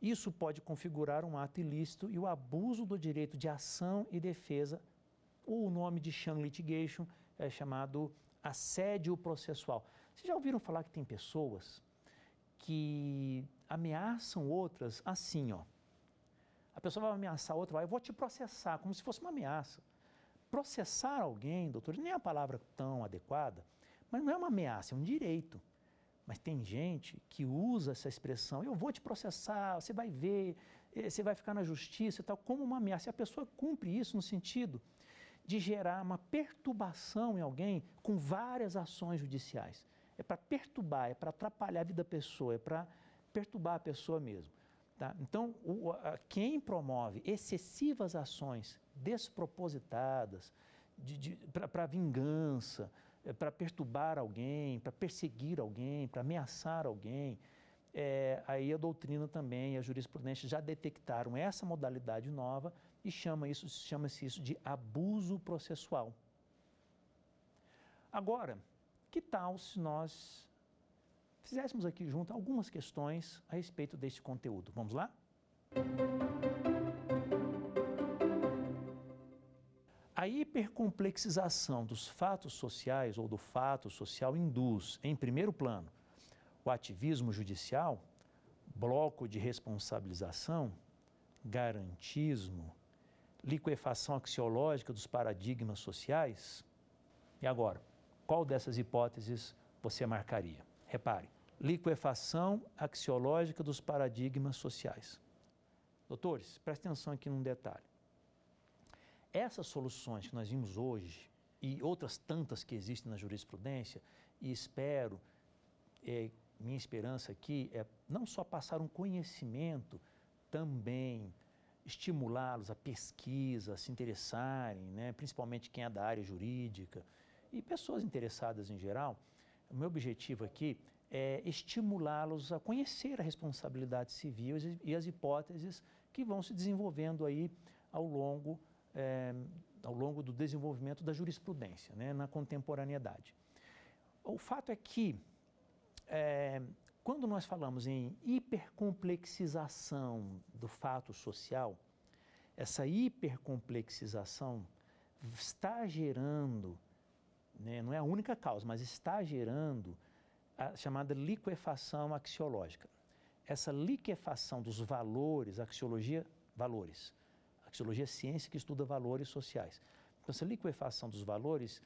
[SPEAKER 2] Isso pode configurar um ato ilícito e o abuso do direito de ação e defesa. O nome de sham litigation é chamado assédio processual. Vocês já ouviram falar que tem pessoas que ameaçam outras assim, ó. A pessoa vai ameaçar outra, eu vou te processar, como se fosse uma ameaça. Processar alguém, doutor, nem é a palavra tão adequada, mas não é uma ameaça, é um direito. Mas tem gente que usa essa expressão, eu vou te processar, você vai ver, você vai ficar na justiça e tal, como uma ameaça. E a pessoa cumpre isso no sentido de gerar uma perturbação em alguém com várias ações judiciais. É para perturbar, é para atrapalhar a vida da pessoa, é para perturbar a pessoa mesmo. Tá? Então, quem promove excessivas ações despropositadas para vingança, para perturbar alguém, para perseguir alguém, para ameaçar alguém, aí a doutrina também, a jurisprudência já detectaram essa modalidade nova e chama-se isso de abuso processual. Agora, que tal se nós fizéssemos aqui junto algumas questões a respeito deste conteúdo? Vamos lá? A hipercomplexização dos fatos sociais ou do fato social induz, em primeiro plano, o ativismo judicial, bloco de responsabilização, garantismo, liquefação axiológica dos paradigmas sociais. E agora, qual dessas hipóteses você marcaria? Repare, liquefação axiológica dos paradigmas sociais. Doutores, prestem atenção aqui num detalhe. Essas soluções que nós vimos hoje e outras tantas que existem na jurisprudência, e espero, minha esperança aqui é não só passar um conhecimento, também estimulá-los a pesquisa, a se interessarem, né, principalmente quem é da área jurídica e pessoas interessadas em geral. O meu objetivo aqui é estimulá-los a conhecer a responsabilidade civil e as hipóteses que vão se desenvolvendo aí ao longo do desenvolvimento da jurisprudência, né, na contemporaneidade. O fato é que, quando nós falamos em hipercomplexização do fato social, essa hipercomplexização está gerando, né, não é a única causa, mas está gerando a chamada liquefação axiológica. Essa liquefação dos valores, axiologia, valores. Axiologia é ciência que estuda valores sociais. Então, essa liquefação dos valores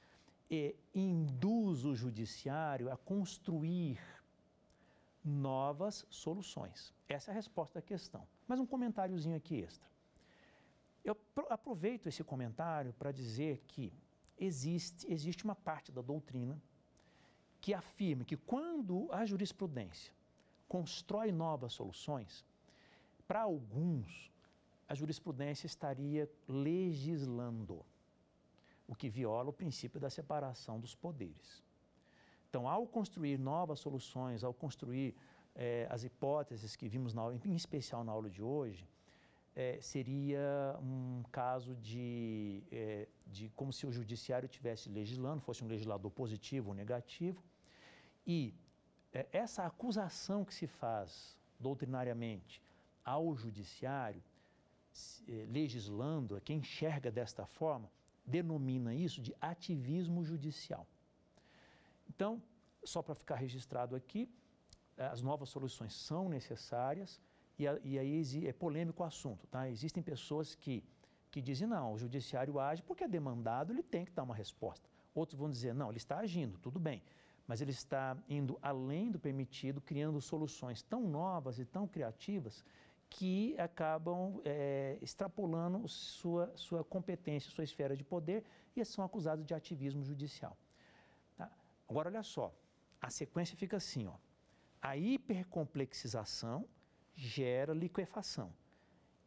[SPEAKER 2] induz o judiciário a construir novas soluções. Essa é a resposta à questão. Mas um comentáriozinho aqui extra. Eu aproveito esse comentário para dizer que existe uma parte da doutrina que afirma que quando a jurisprudência constrói novas soluções, para alguns, a jurisprudência estaria legislando, o que viola o princípio da separação dos poderes. Então, ao construir novas soluções, ao construir as hipóteses que vimos, em especial na aula de hoje, seria um caso de como se o judiciário estivesse legislando, fosse um legislador positivo ou negativo, e essa acusação que se faz doutrinariamente ao judiciário, legislando, quem enxerga desta forma, denomina isso de ativismo judicial. Então, só para ficar registrado aqui, as novas soluções são necessárias e aí é polêmico o assunto, tá? Existem pessoas que dizem, não, o judiciário age porque é demandado, ele tem que dar uma resposta. Outros vão dizer, não, ele está agindo, tudo bem, mas ele está indo além do permitido, criando soluções tão novas e tão criativas que acabam extrapolando sua competência, sua esfera de poder e são acusados de ativismo judicial. Tá? Agora, olha só, a sequência fica assim, ó. A hipercomplexização gera liquefação.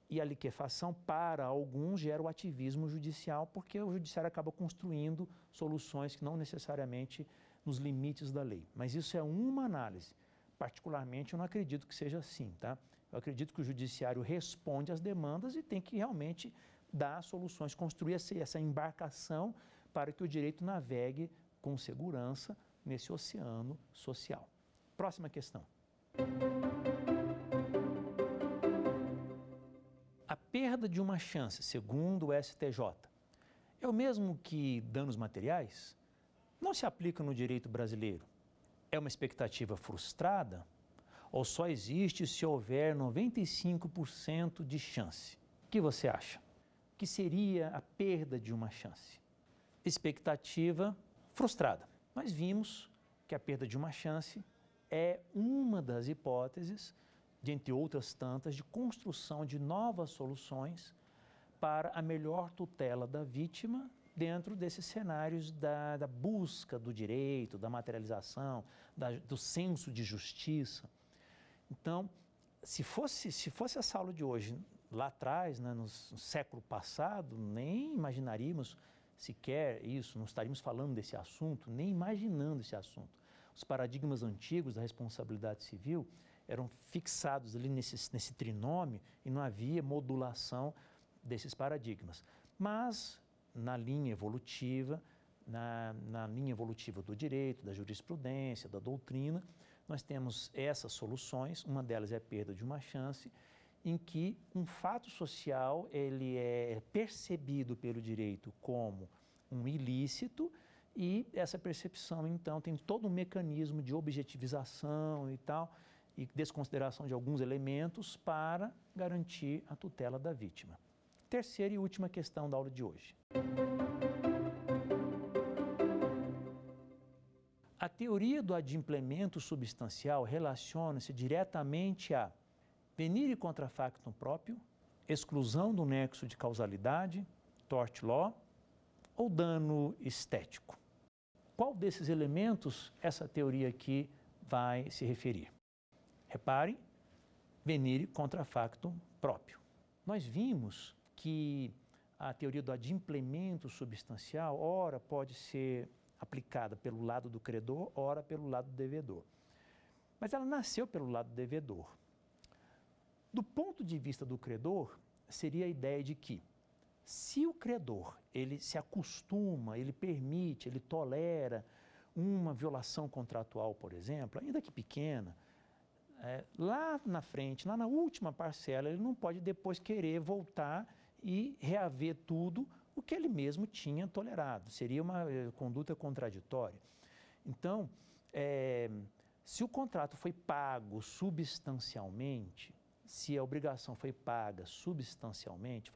[SPEAKER 2] E a liquefação, para alguns, gera o ativismo judicial, porque o judiciário acaba construindo soluções que não necessariamente nos limites da lei. Mas isso é uma análise. Particularmente, eu não acredito que seja assim, tá? Eu acredito que o judiciário responde às demandas e tem que realmente dar soluções, construir essa embarcação para que o direito navegue com segurança nesse oceano social. Próxima questão. A perda de uma chance, segundo o STJ, é o mesmo que danos materiais? Não se aplica no direito brasileiro. É uma expectativa frustrada? Ou só existe se houver 95% de chance? O que você acha? O que seria a perda de uma chance? Expectativa frustrada. Nós vimos que a perda de uma chance é uma das hipóteses, dentre outras tantas, de construção de novas soluções para a melhor tutela da vítima dentro desses cenários da busca do direito, da materialização, do senso de justiça. Então, se fosse essa aula de hoje, lá atrás, né, no século passado, nem imaginaríamos sequer isso, não estaríamos falando desse assunto, nem imaginando esse assunto. Os paradigmas antigos da responsabilidade civil eram fixados ali nesse trinômio e não havia modulação desses paradigmas. Mas, na linha evolutiva, na linha evolutiva do direito, da jurisprudência, da doutrina, nós temos essas soluções, uma delas é a perda de uma chance, em que um fato social ele é percebido pelo direito como um ilícito e essa percepção, então, tem todo um mecanismo de objetivização e tal, e desconsideração de alguns elementos para garantir a tutela da vítima. Terceira e última questão da aula de hoje. A teoria do adimplemento substancial relaciona-se diretamente a venire contra factum próprio, exclusão do nexo de causalidade, tort law ou dano estético. Qual desses elementos essa teoria aqui vai se referir? Reparem, venire contra factum próprio. Nós vimos que a teoria do adimplemento substancial, ora pode ser aplicada pelo lado do credor, ora pelo lado do devedor. Mas ela nasceu pelo lado do devedor. Do ponto de vista do credor, seria a ideia de que, se o credor ele se acostuma, ele permite, ele tolera uma violação contratual, por exemplo, ainda que pequena, lá na frente, lá na última parcela, ele não pode depois querer voltar e reaver tudo o que ele mesmo tinha tolerado. Seria uma conduta contraditória. Então, se o contrato foi pago substancialmente, se a obrigação foi paga substancialmente,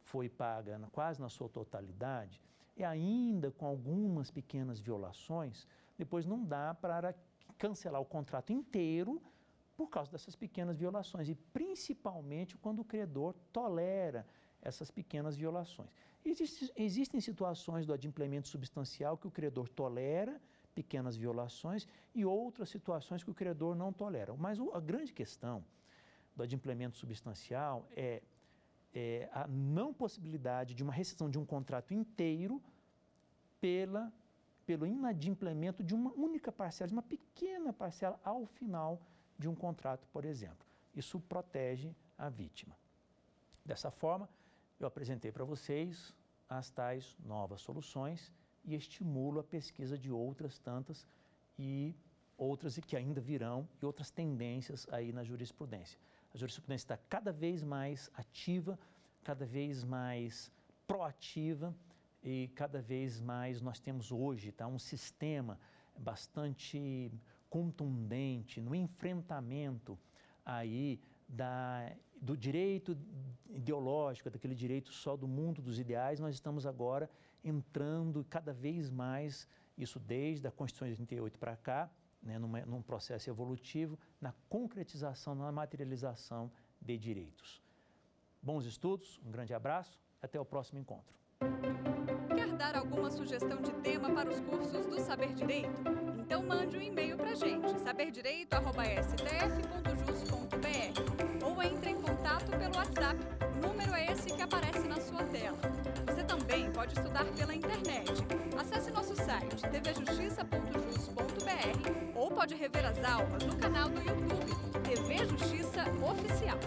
[SPEAKER 2] foi paga quase na sua totalidade, e ainda com algumas pequenas violações, depois não dá para cancelar o contrato inteiro por causa dessas pequenas violações, e principalmente quando o credor tolera essas pequenas violações. Existem situações do adimplemento substancial que o credor tolera pequenas violações e outras situações que o credor não tolera. Mas a grande questão do adimplemento substancial é a não possibilidade de uma rescisão de um contrato inteiro pelo inadimplemento de uma única parcela, de uma pequena parcela ao final de um contrato, por exemplo. Isso protege a vítima. Dessa forma, eu apresentei para vocês as tais novas soluções e estimulo a pesquisa de outras tantas e outras que ainda virão e outras tendências aí na jurisprudência. A jurisprudência está cada vez mais ativa, cada vez mais proativa e cada vez mais nós temos hoje um sistema bastante contundente no enfrentamento aí do direito ideológico, daquele direito só do mundo dos ideais. Nós estamos agora entrando cada vez mais, isso desde a Constituição de 88 para cá, né, num processo evolutivo, na concretização, na materialização de direitos. Bons estudos, um grande abraço, até o próximo encontro.
[SPEAKER 1] Quer dar alguma sugestão de tema para os cursos do Saber Direito? Então mande um e-mail para a gente, saberdireito@stf.jus.br, ou entre em contato pelo WhatsApp. O número é esse que aparece na sua tela. Você também pode estudar pela internet. Acesse nosso site tvjustiça.jus.br ou pode rever as aulas no canal do YouTube TV Justiça Oficial.